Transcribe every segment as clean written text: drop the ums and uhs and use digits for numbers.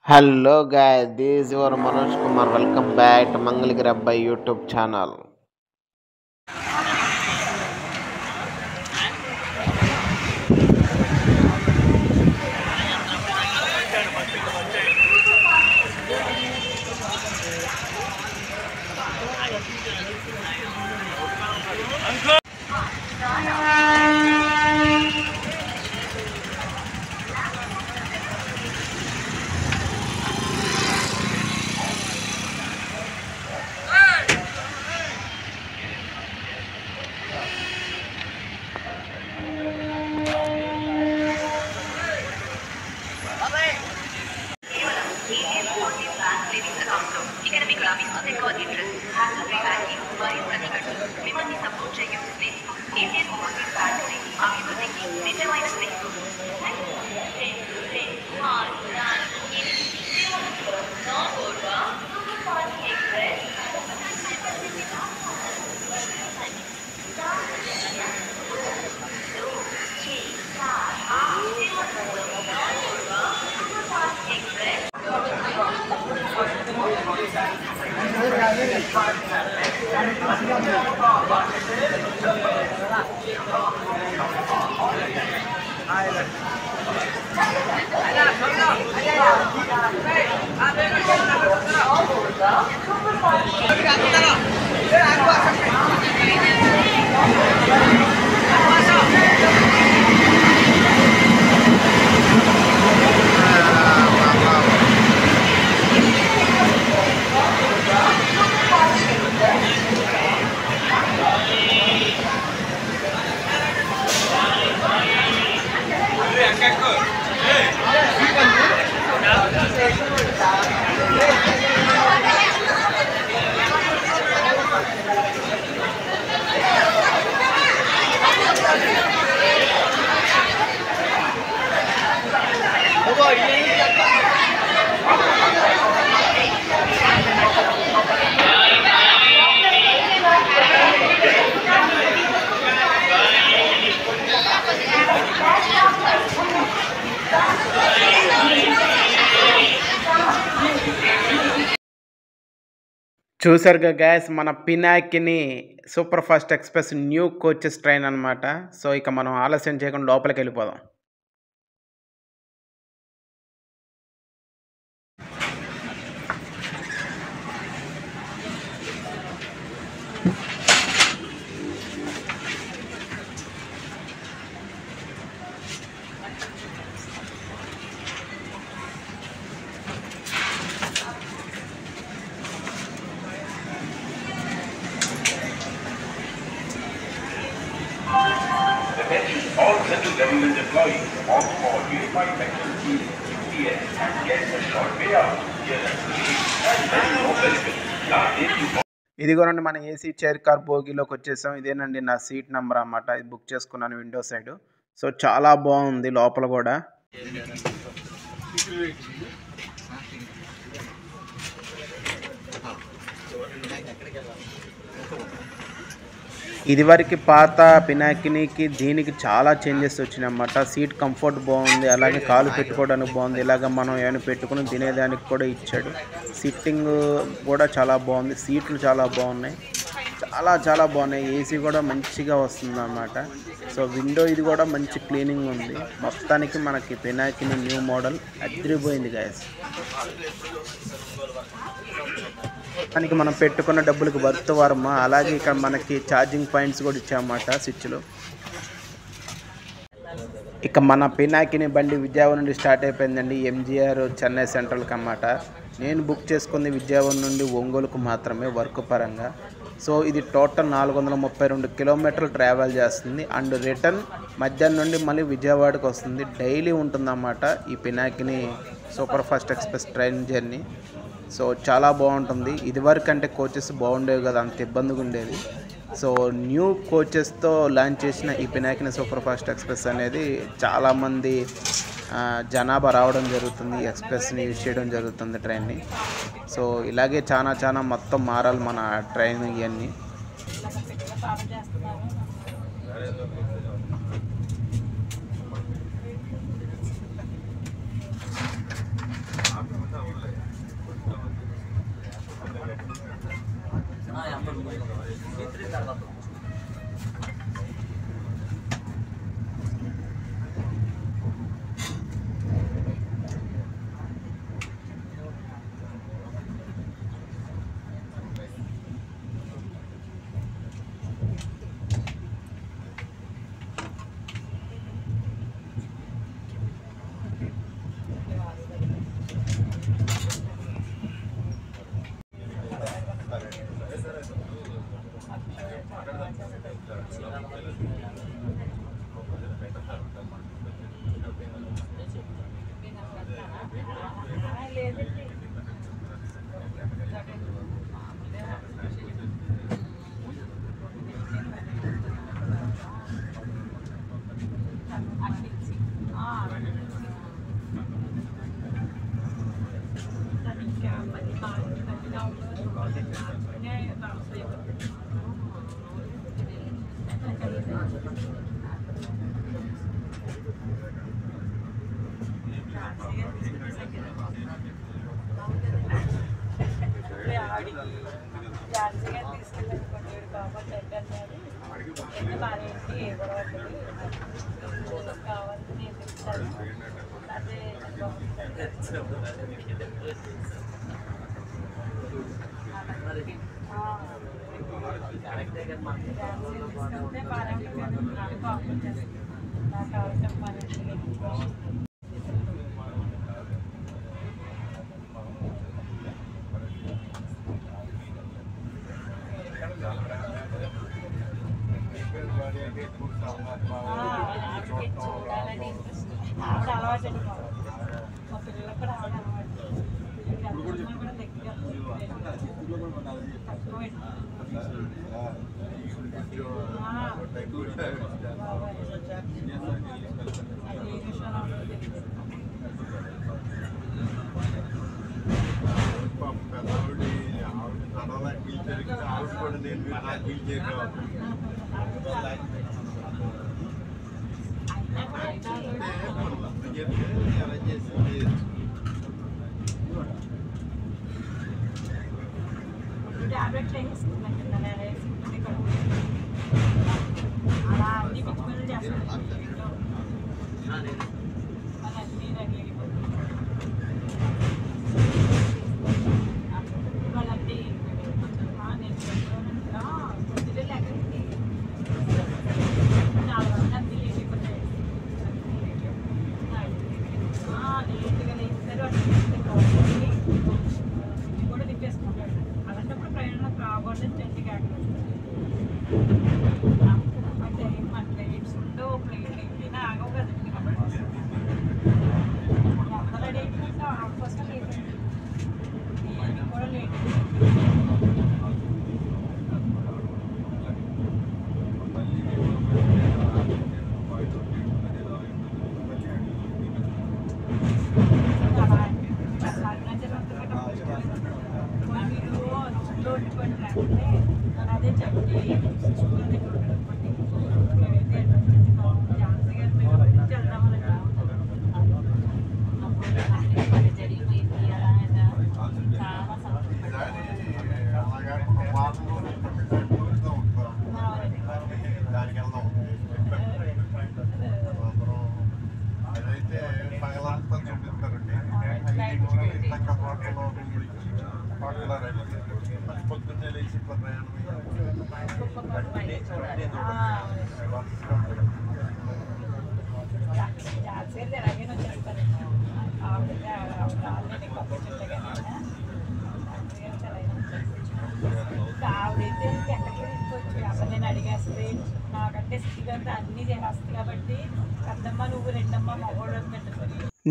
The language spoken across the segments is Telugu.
Hello guys, this is your Manoj Kumar. Welcome back to Mangalgiri Abbai YouTube channel. చూసారుగా గ్యాస్ మన Pinakini super fast express new coaches train అనమాట. సో ఇక మనం ఆలస్యం చేయకుండా లోపలికి వెళ్ళిపోదాం. All central government employees opt for unified pension scheme (UPS) and get a short payout, and many more benefits. Last date to ఇదిగోనండి మన ఏసీ చైర్ కార్ బోగిలోకి వచ్చేసాం. ఇదేనండి నా సీట్ నెంబర్ అన్నమాట. ఇది బుక్ చేసుకున్నాను విండో సైడ్. సో చాలా బాగుంది లోపల కూడా. ఇదివరకు పాత పినాకినికి దీనికి చాలా చేంజెస్ వచ్చినాయన్నమాట. సీట్ కంఫర్ట్ బాగుంది, అలాగే కాలు పెట్టుకోవడానికి బాగుంది, ఇలాగ మనం ఏమైనా పెట్టుకుని తినేదానికి కూడా ఇచ్చాడు. సిట్టింగ్ కూడా చాలా బాగుంది, సీట్లు చాలా బాగున్నాయి, చాలా బాగున్నాయి. ఏసీ కూడా మంచిగా వస్తుంది అన్నమాట. సో విండో ఇది కూడా మంచి క్లీనింగ్ ఉంది. మొత్తానికి మనకి పినాకిని న్యూ మోడల్ అదిరిపోయింది గాయస్. దానికి మనం పెట్టుకున్న డబ్బులకు వర్త్ వర్మ. అలాగే ఇక్కడ మనకి ఛార్జింగ్ పాయింట్స్ కూడా ఇచ్చామన్నమాట స్విచ్లు. ఇక మన పినాకిని బండి విజయవాడ నుండి స్టార్ట్ అయిపోయిందండి ఎంజీఆర్ చెన్నై సెంట్రల్కి అన్నమాట. నేను బుక్ చేసుకుంది విజయవాడ నుండి ఒంగోలుకు మాత్రమే వర్క్ పరంగా. సో ఇది టోటల్ 432 కిలోమీటర్లు ట్రావెల్ చేస్తుంది. అండ్ రిటర్న్ మధ్యాహ్నం నుండి మళ్ళీ విజయవాడకు వస్తుంది. డైలీ ఉంటుందన్నమాట ఈ Pinakini super fast express train journey. So చాలా బాగుంటుంది. ఇదివరకు అంటే కోచెస్ బాగుండేవి కదా, అంత ఇబ్బందిగా ఉండేది. సో న్యూ కోచెస్తో లాంచ్ చేసిన ఈ పినాకిని సూపర్ ఫాస్ట్ ఎక్స్ప్రెస్ అనేది చాలామంది జనాభా రావడం జరుగుతుంది, ఎక్స్ప్రెస్ని యూజ్ చేయడం జరుగుతుంది ట్రైన్ని. సో ఇలాగే చాలా మొత్తం మారాలి మన ట్రైన్ ఇవన్నీ.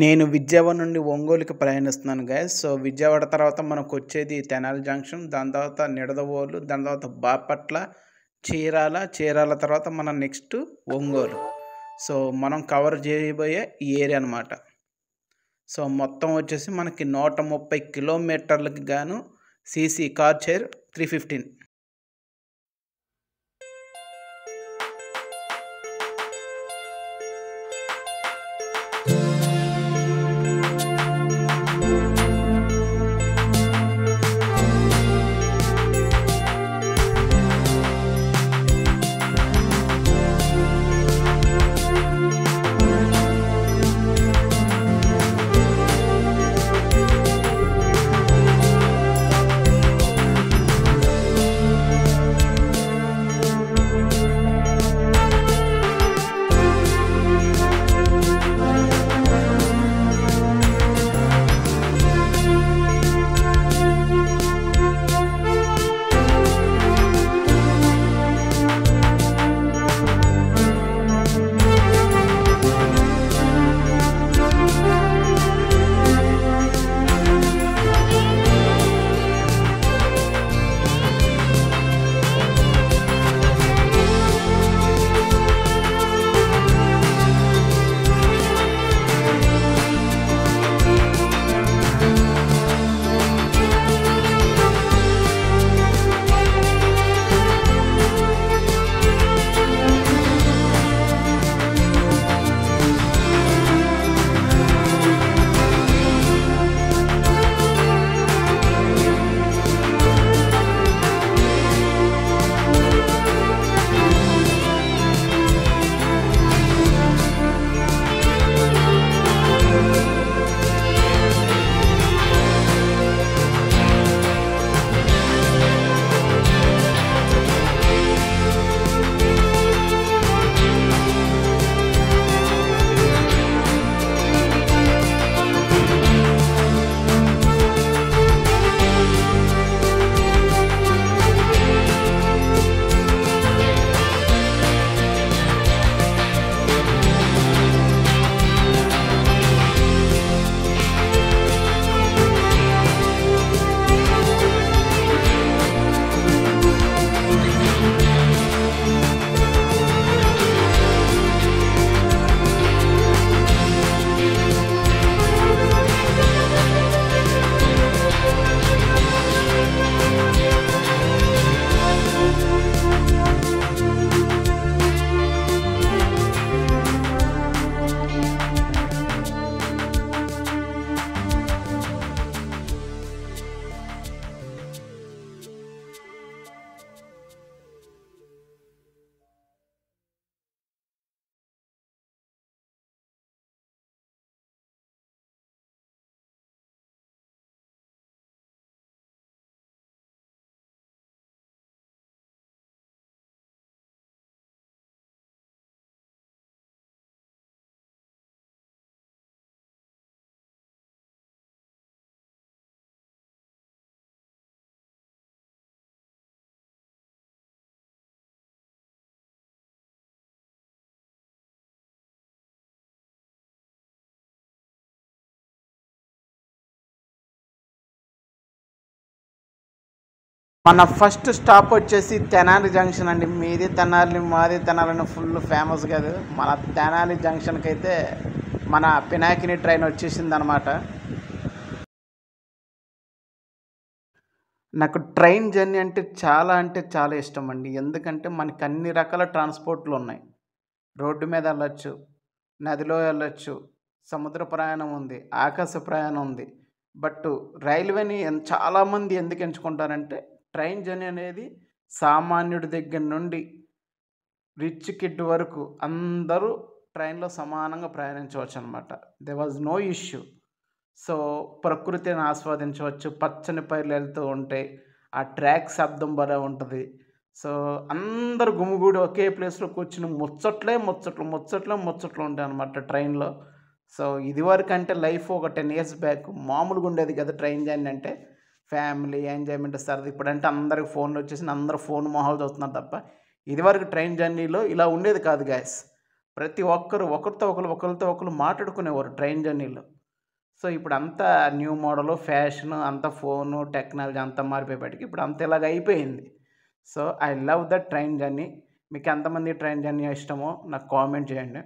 నేను విజయవాడ నుండి ఒంగోలుకి ప్రయాణిస్తున్నాను గైస్. సో విజయవాడ తర్వాత మనకు వచ్చేది తెనాలి జంక్షన్, దాని తర్వాత నిడదవోలు, దాని తర్వాత బాపట్ల, చీరాల తర్వాత మన నెక్స్ట్ ఒంగోలు. సో మనం కవర్ చేయబోయే ఈ ఏరియా అనమాట. సో మొత్తం వచ్చేసి మనకి 130 కిలోమీటర్లకి గాను సీసీ కార్ చైర్ 315. మన ఫస్ట్ స్టాప్ వచ్చేసి తెనాలి జంక్షన్ అండి. మీది తెనాలి మాది తెనాలి అని ఫుల్ ఫేమస్ కాదు. మన తెనాలి జంక్షన్కి అయితే మన పినాకిని ట్రైన్ వచ్చేసింది అనమాట. నాకు ట్రైన్ జర్నీ అంటే చాలా ఇష్టం అండి. ఎందుకంటే మనకి అన్ని రకాల ట్రాన్స్పోర్ట్లు ఉన్నాయి. రోడ్డు మీద వెళ్ళొచ్చు, నదిలో వెళ్ళొచ్చు, సముద్ర ప్రయాణం ఉంది, ఆకాశ ప్రయాణం ఉంది. బట్ రైల్వేని చాలామంది ఎందుకు ఎంచుకుంటారంటే ట్రైన్ జర్నీ అనేది సామాన్యుడి దగ్గర నుండి రిచ్ కిడ్ వరకు అందరూ ట్రైన్లో సమానంగా ప్రయాణించవచ్చు అనమాట. They was no issue. So ప్రకృతిని ఆస్వాదించవచ్చు. పచ్చని పైర్లు వెళ్తూ ఉంటాయి, ఆ ట్రాక్ శబ్దం భలే ఉంటుంది. సో అందరు గుమిగూడి ఒకే ప్లేస్లో కూర్చుని ముచ్చట్లు ఉంటాయి అనమాట ట్రైన్లో. సో ఇదివరకు అంటే లైఫ్ ఒక 10 years బ్యాక్ మామూలుగా ఉండేది కదా ట్రైన్ జర్నీ అంటే. ఫ్యామిలీ ఎంజాయ్మెంట్ సరదా. ఇప్పుడంటే అందరికి ఫోన్లు వచ్చేసి అందరూ ఫోన్ మొహాలు చూస్తున్నారు తప్ప ఇదివరకు ట్రైన్ జర్నీలో ఇలా ఉండేది కాదు గాయస్. ప్రతి ఒక్కరు ఒకరితో ఒకరు మాట్లాడుకునేవారు ట్రైన్ జర్నీలో. సో ఇప్పుడు అంతా న్యూ మోడల్ ఫ్యాషన్, అంతా ఫోను టెక్నాలజీ అంతా మారిపోయేపటికి ఇప్పుడు అంత ఇలాగ అయిపోయింది. So I love the train journey. మీకు ఎంతమంది ట్రైన్ జర్నీ ఇష్టమో నాకు కామెంట్ చేయండి.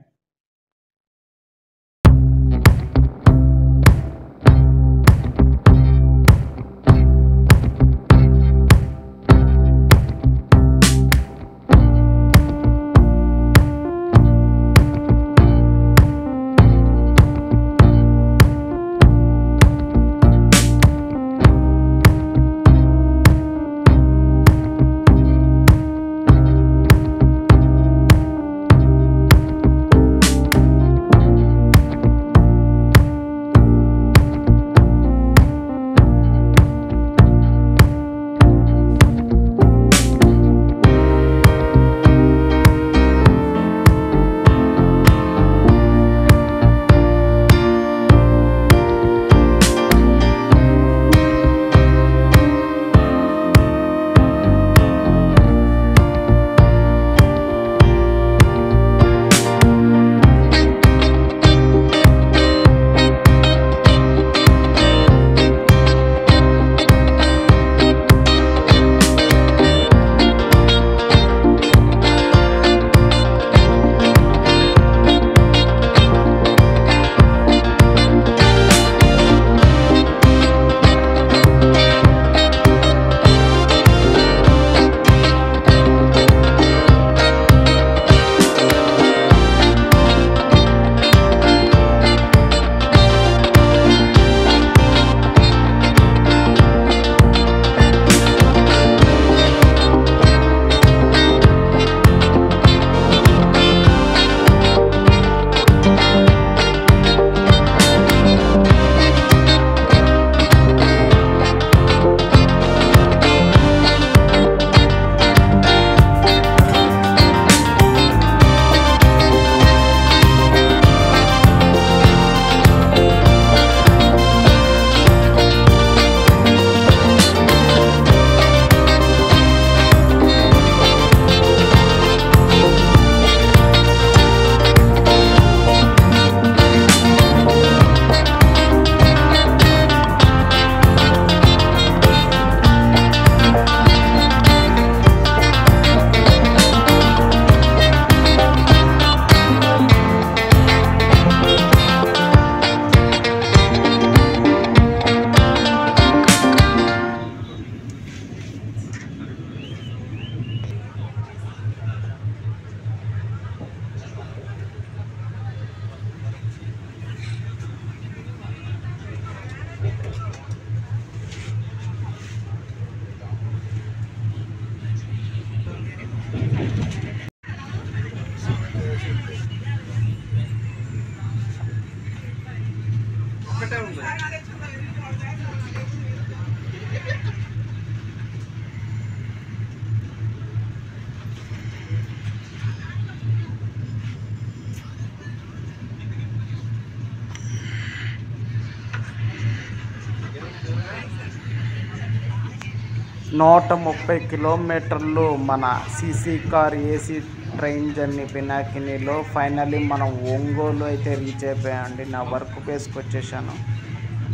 నూట 30 కిలోమీటర్లు మన CC car AC train journey పినాకినీలో ఫైనల్లీ మనం ఒంగోలు అయితే రీచ్ అయిపోయామండి. నా వర్క్ ప్లేస్కి వచ్చేసాను.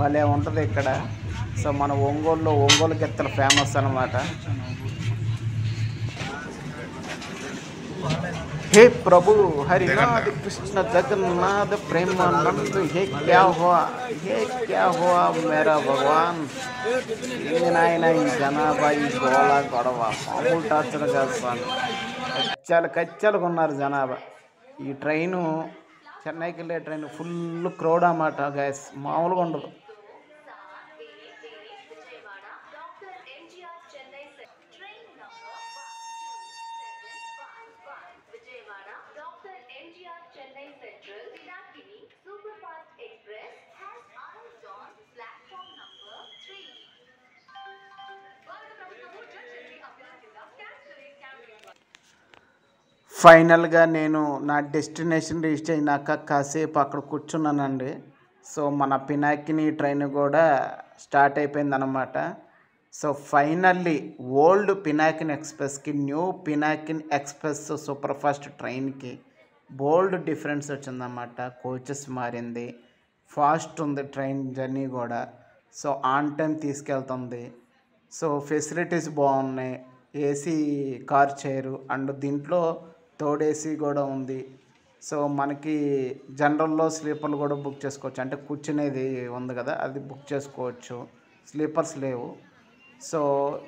భలే ఉంటుంది ఇక్కడ. సో మన ఒంగోలు గిత్తలు ఫేమస్ అన్నమాట. हे प्रभु हरिनाथ कृष्ण जगन्नाथ प्रेमानंद हे क्या हुआ मेरा भगवान. ఏంది నాయన ఈ జనాభా, ఈ గోళ గొడవ మామూలు టార్చర్ కాదు స్వామి. కచ్చాలుగా ఉన్నారు జనాభా. ఈ ట్రైను చెన్నైకి వెళ్ళే ట్రైన్ ఫుల్ క్రౌడ్ అన్నమాట గైస్, మామూలుగా ఉండదు. ఫైనల్గా నేను నా డెస్టినేషన్ రీచ్ అయినాక కాసేపు అక్కడ కూర్చున్నానండి. సో మన పినాకిని ట్రైన్ కూడా స్టార్ట్ అయిపోయిందన్నమాట. సో ఫైనల్లీ ఓల్డ్ పినాకిని ఎక్స్ప్రెస్కి new Pinakini express super fast ట్రైన్కి బోల్డ్ డిఫరెన్స్ వచ్చిందన్నమాట. కోచెస్ మారింది, ఫాస్ట్ ఉంది ట్రైన్ జర్నీ కూడా. సో ఆన్ టైం తీసుకెళ్తుంది. సో ఫెసిలిటీస్ బాగున్నాయి. ఏసీ కార్ చైరు అండ్ దీంట్లో థర్డ్ ఏసీ కూడా ఉంది. సో మనకి జనరల్లో స్లీపర్లు కూడా బుక్ చేసుకోవచ్చు, అంటే కూర్చునేది ఉంది కదా అది బుక్ చేసుకోవచ్చు. స్లీపర్స్ లేవు. సో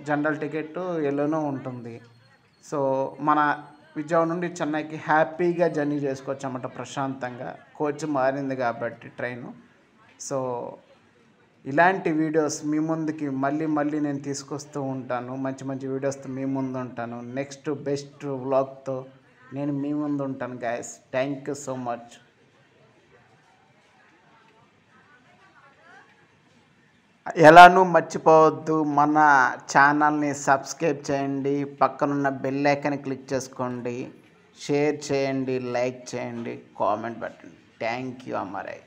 జనరల్ టికెట్ ఎల్లోనూ ఉంటుంది. సో మన విజయవాడ నుండి చెన్నైకి హ్యాపీగా జర్నీ చేసుకోవచ్చు అన్నమాట ప్రశాంతంగా. కోచ్ మారింది కాబట్టి ట్రైను. సో ఇలాంటి వీడియోస్ మీ ముందుకి మళ్ళీ నేను తీసుకొస్తూ ఉంటాను. మంచి వీడియోస్తో మీ ముందు ఉంటాను. నెక్స్ట్ బెస్ట్ వ్లాగ్తో నేను మీ ముందు ఉంటాను guys. Thank you so much. ఎలానూ మర్చిపోవద్దు, మన ఛానల్ని సబ్స్క్రైబ్ చేయండి, పక్కనున్న బెల్ ఐకాన్ క్లిక్ చేసుకోండి, షేర్ చేయండి, లైక్ చేయండి, కామెంట్ పెట్టండి. Thank you అమ్మారాయ్.